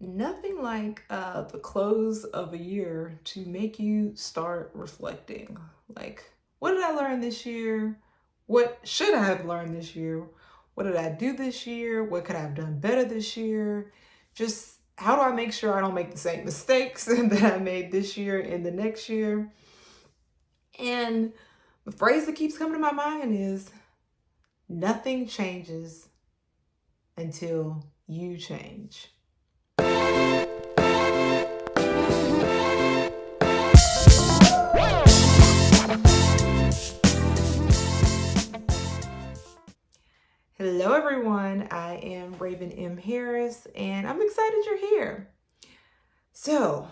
Nothing like the close of a year to make you start reflecting. Like, what did I learn this year? What should I have learned this year? What did I do this year? What could I have done better this year? Just how do I make sure I don't make the same mistakes that I made this year and the next year? And the phrase that keeps coming to my mind is nothing changes until you change. Hello, everyone. I am Raven M. Harris, and I'm excited you're here. So,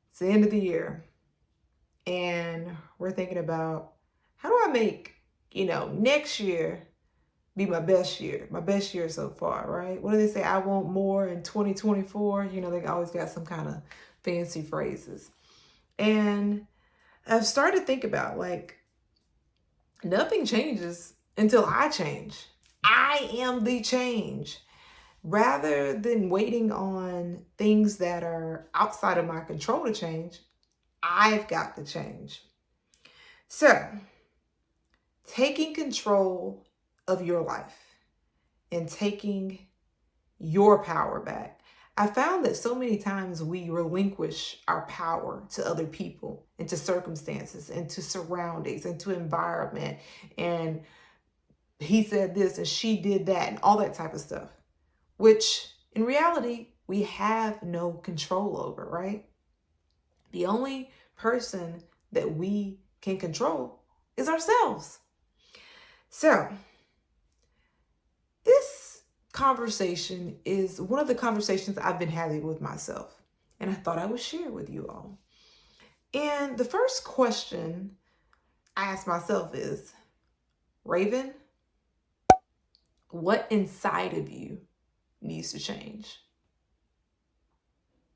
it's the end of the year, and we're thinking about how do I make, next year be my best year so far, right? What do they say? I want more in 2024. They always got some kind of fancy phrases. And I've started to think about nothing changes until I change. I am the change. Rather than waiting on things that are outside of my control to change, I've got to change. So, taking control of your life and taking your power back. I found that so many times we relinquish our power to other people and to circumstances and to surroundings and to environment. And he said this and she did that and all that type of stuff, which in reality, we have no control over, right? The only person that we can control is ourselves. So, this conversation is one of the conversations I've been having with myself, and I thought I would share with you all. And the first question I ask myself is, Raven, what inside of you needs to change?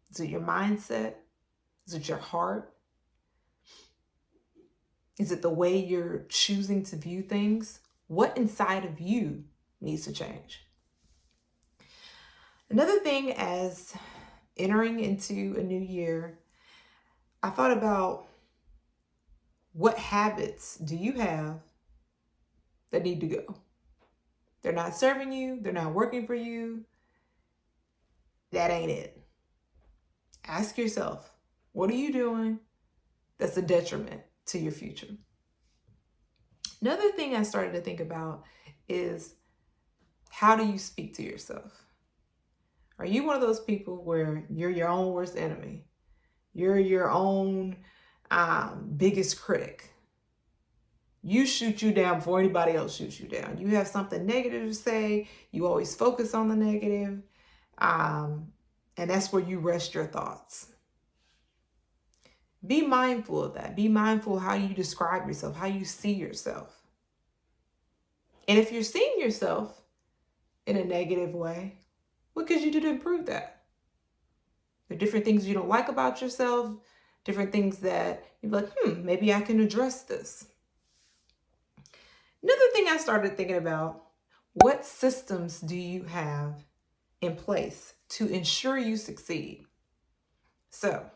Is it your mindset? Is it your heart? Is it the way you're choosing to view things? What inside of you needs to change? Another thing, as entering into a new year, I thought about what habits do you have that need to go? They're not serving you, they're not working for you. That ain't it. Ask yourself, what are you doing that's a detriment to your future? Another thing I started to think about is, how do you speak to yourself? Are you one of those people where you're your own worst enemy? You're your own biggest critic. You shoot you down before anybody else shoots you down. You have something negative to say. You always focus on the negative. And that's where you rest your thoughts. Be mindful of that. Be mindful how you describe yourself, how you see yourself. And if you're seeing yourself in a negative way, what could you do to improve that? There are different things you don't like about yourself, different things that you're like, maybe I can address this. Another thing I started thinking about, what systems do you have in place to ensure you succeed? So,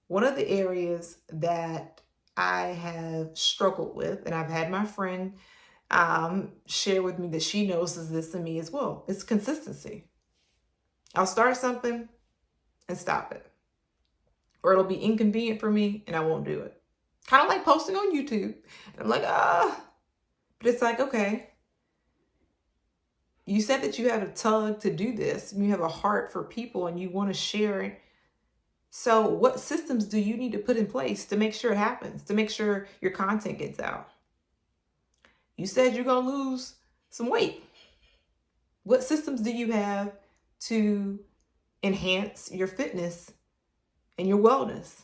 one of the areas that I have struggled with, and I've had my friend share with me that she notices this in me as well, is consistency. I'll start something and stop it. Or it'll be inconvenient for me and I won't do it. Kind of like posting on YouTube. And I'm like, But it's like, okay, you said that you have a tug to do this, and you have a heart for people and you want to share it. So what systems do you need to put in place to make sure it happens, to make sure your content gets out? You said you're going to lose some weight. What systems do you have to enhance your fitness and your wellness?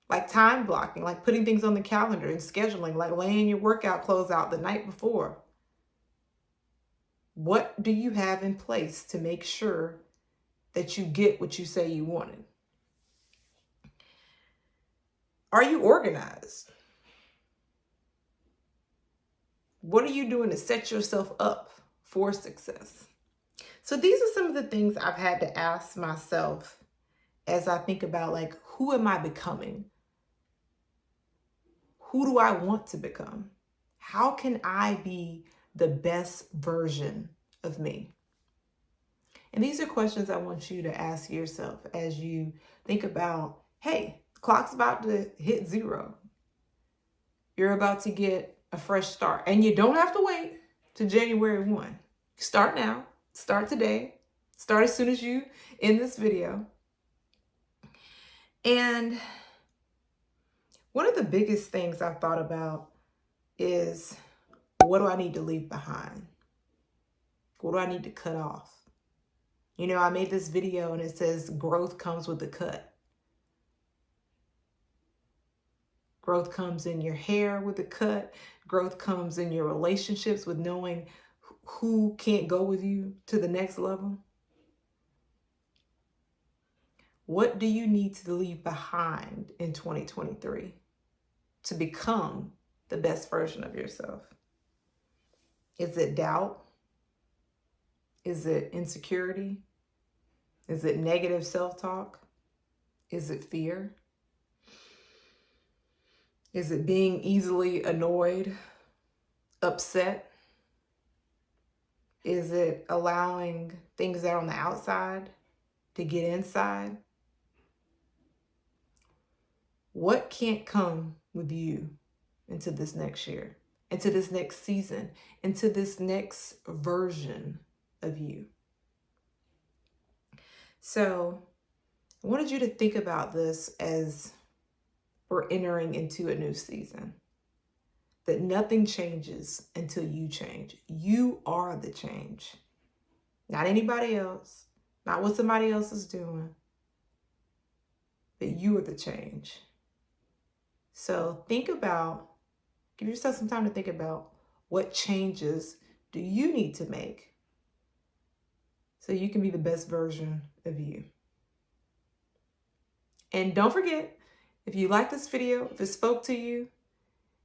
Like time blocking, like putting things on the calendar and scheduling, like laying your workout clothes out the night before. What do you have in place to make sure that you get what you say you wanted? Are you organized? What are you doing to set yourself up for success? So these are some of the things I've had to ask myself as I think about, like, who am I becoming? Who do I want to become? How can I be the best version of me? And these are questions I want you to ask yourself as you think about, hey, the clock's about to hit 0. You're about to get a fresh start. And you don't have to wait to January 1. Start now. Start today. Start as soon as you end this video. And one of the biggest things I've thought about is, what do I need to leave behind? What do I need to cut off? You know, I made this video and it says growth comes with a cut. Growth comes in your hair with a cut. Growth comes in your relationships with knowing who can't go with you to the next level. What do you need to leave behind in 2023 to become the best version of yourself? Is it doubt? Is it insecurity? Is it negative self-talk? Is it fear? Is it being easily annoyed, upset? Is it allowing things that are on the outside to get inside? What can't come with you into this next year, into this next season, into this next version of you? So I wanted you to think about this as we're entering into a new season. That nothing changes until you change. You are the change. Not anybody else, not what somebody else is doing, but you are the change. So think about, give yourself some time to think about, what changes do you need to make so you can be the best version of you. And don't forget, if you like this video, if it spoke to you,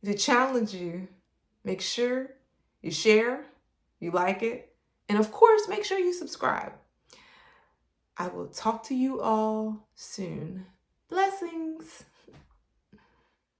if it challenged you, make sure you share, you like it, and of course, make sure you subscribe. I will talk to you all soon. Blessings.